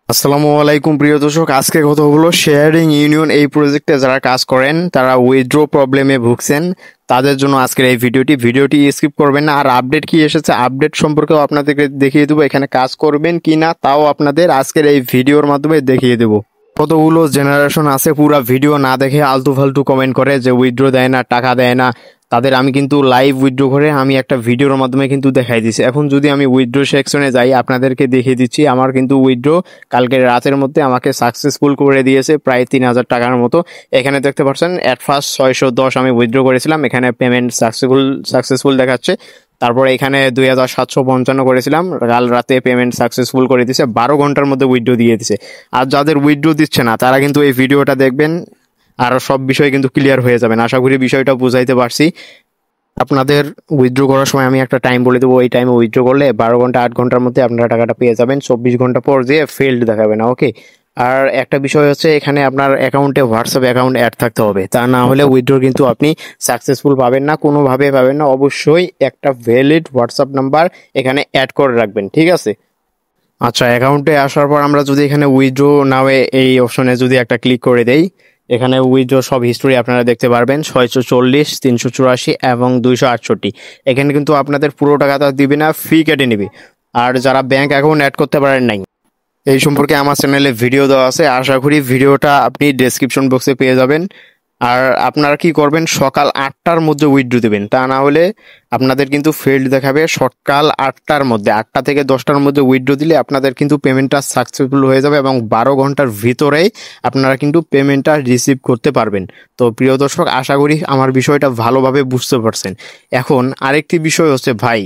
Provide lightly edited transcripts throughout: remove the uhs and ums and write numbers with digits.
আসসালামু আলাইকুম প্রিয় দর্শক, আজকে কথা হলো শেয়ারিং ইউনিয়ন এই প্রজেক্টে যারা কাজ করেন, তারা উইথড্র প্রবলেমে ভুগছেন, তাদের জন্য আজকের এই ভিডিওটি স্কিপ করবেন না। আর আপডেট কি এসেছে, আপডেট সম্পর্কেও আপনাদেরকে দেখিয়ে দেবো। এখানে কাজ করবেন কি না তাও আপনাদের আজকের এই ভিডিওর মাধ্যমে দেখিয়ে দেবো। কতগুলো জেনারেশন আছে পুরা ভিডিও না দেখে আলতু ফালতু কমেন্ট করে যে উইথড্র দেয় না, টাকা দেয় না, তাদের আমি কিন্তু লাইভ উইথড্র করে আমি একটা ভিডিওর মাধ্যমে কিন্তু দেখাই দিচ্ছি। এখন যদি আমি উইথড্র সেকশনে যাই, আপনাদেরকে দেখিয়ে দিচ্ছি। আমার কিন্তু উইথড্র কালকে রাতের মধ্যে আমাকে সাকসেসফুল করে দিয়েছে প্রায় 3,000 টাকার মতো। এখানে দেখতে পাচ্ছেন অ্যাট ফার্স্ট 610 আমি উইথড্র করেছিলাম, এখানে পেমেন্ট সাকসেসফুল দেখাচ্ছে। তারপরে এখানে 2,755 করেছিলাম, কাল রাতে পেমেন্ট সাকসেসফুল করে দিছে, 12 ঘন্টার মধ্যে উইথড্র দিয়ে দিছে। আর যাদের উইথড্র দিচ্ছে না তারা কিন্তু এই ভিডিওটা দেখবেন, আর সব বিষয় কিন্তু ক্লিয়ার হয়ে যাবেন। আশা করি বিষয়টা বুঝাইতে পারছি। আপনাদের উইথড্র করার সময় আমি একটা টাইম বলে দেবো, ওই টাইমে উইথড্র করলে 12 ঘন্টা 8 ঘন্টার মধ্যে আপনারা টাকাটা পেয়ে যাবেন। 24 ঘন্টা পর দিয়ে ফেল্ড দেখাবে না, ওকে। আর একটা বিষয় হচ্ছে, এখানে আপনার অ্যাকাউন্টে হোয়াটসঅ্যাপ অ্যাকাউন্ট অ্যাড থাকতে হবে, তা না হলে উইথড্র কিন্তু আপনি সাকসেসফুল পাবেন না, কোনোভাবে পাবেন না। অবশ্যই একটা ভ্যালিড হোয়াটসঅ্যাপ নাম্বার এখানে অ্যাড করে রাখবেন, ঠিক আছে? আচ্ছা, অ্যাকাউন্টে আসার পর আমরা যদি এখানে উইথড্র নাওয়ে এই অপশনে যদি একটা ক্লিক করে দেই, এখানে উইথড্র সব হিস্টোরি আপনারা দেখতে পারবেন, 640, 384 এবং 268। এখানে কিন্তু আপনাদের পুরো টাকাটা দিবে না, ফি কেটে নেবে। আর যারা ব্যাংক অ্যাকাউন্ট অ্যাড করতে পারেন নাই, এই সম্পর্কে আমার চ্যানেলে ভিডিও দেওয়া আছে, আশা করি ভিডিওটা আপনি ডেসক্রিপশন বক্সে পেয়ে যাবেন। আর আপনারা কি করবেন, সকাল 8টার মধ্যে উইথড্র দেবেন, তা না হলে আপনাদের কিন্তু ফেল্ড দেখাবে। সকাল 8টার মধ্যে, 8টা থেকে 10টার মধ্যে উইথড্র দিলে আপনাদের কিন্তু পেমেন্টটা সাকসেসফুল হয়ে যাবে এবং 12 ঘন্টার ভিতরেই আপনারা কিন্তু পেমেন্টটা রিসিভ করতে পারবেন। তো প্রিয় দর্শক, আশা করি আমার বিষয়টা ভালোভাবে বুঝতে পারছেন। এখন আরেকটি বিষয় হচ্ছে, ভাই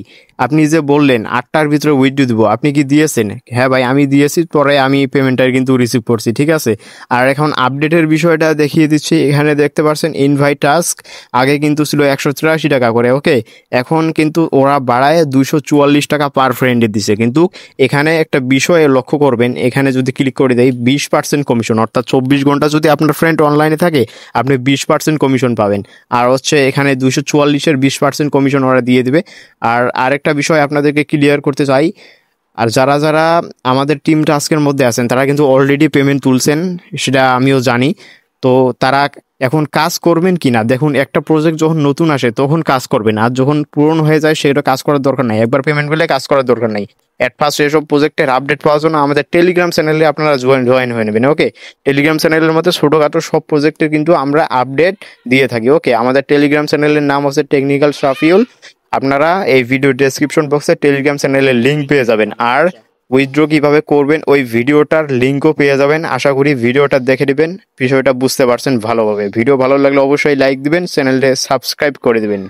আপনি যে বললেন 8টার ভিতরে উইথড্র দিব, আপনি কি দিয়েছেন? হ্যাঁ ভাই, আমি দিয়েছি, পরে আমি পেমেন্টটা কিন্তু রিসিভ করছি, ঠিক আছে। আর এখন আপডেটের বিষয়টা দেখিয়ে দিচ্ছি। এখানে দেখতে পাচ্ছেন ইনভাইট টাস্ক আগে কিন্তু ছিল 183 টাকা করে, ওকে। এখন কিন্তু ওরা বাড়ায় 244 টাকা পার ফ্রেন্ডে দিছে। কিন্তু এখানে একটা বিষয়ে লক্ষ্য করবেন, এখানে যদি ক্লিক করে দেয় 20% কমিশন, অর্থাৎ 24 ঘন্টা যদি আপনার ফ্রেন্ড অনলাইনে থাকে আপনি 20% কমিশন পাবেন। আর হচ্ছে এখানে 244-এর 20% কমিশন ওরা দিয়ে দিবে। আর আরেকটা বিষয় আপনাদেরকে ক্লিয়ার করতে চাই, আর যারা যারা আমাদের টিম টাস্কের মধ্যে আছেন তারা কিন্তু অলরেডি পেমেন্ট তুলছেন, সেটা আমিও জানি। তো তারা এখন কাজ করবেন কি না দেখুন, একটা প্রজেক্ট যখন নতুন আসে তখন কাজ করবেন, আর যখন পূরণ হয়ে যায় সেটা কাজ করার দরকার নাই, একবার পেমেন্ট পেলে কাজ করার দরকার নাই। অ্যাট ফার্স্ট এসব প্রজেক্টের আপডেট পাওয়ার জন্য আমাদের টেলিগ্রাম চ্যানেলে আপনারা জয়েন হয়ে নেবেন, ওকে। টেলিগ্রাম চ্যানেলের মধ্যে ছোটোখাটো সব প্রজেক্টের কিন্তু আমরা আপডেট দিয়ে থাকি, ওকে। আমাদের টেলিগ্রাম চ্যানেলের নাম হচ্ছে টেকনিক্যাল সাফিউল। আপনারা এই ভিডিও ডেসক্রিপশন বক্সে টেলিগ্রাম চ্যানেলের লিঙ্ক পেয়ে যাবেন, আর উইথড্র কিভাবে করবেন ওই ভিডিওটার লিঙ্কও পেয়ে যাবেন। আশা করি ভিডিওটা দেখে নেবেন, বিষয়টা বুঝতে পারছেন ভালোভাবে। ভিডিও ভালো লাগলে অবশ্যই লাইক দিবেন, চ্যানেলটা সাবস্ক্রাইব করে দিবেন।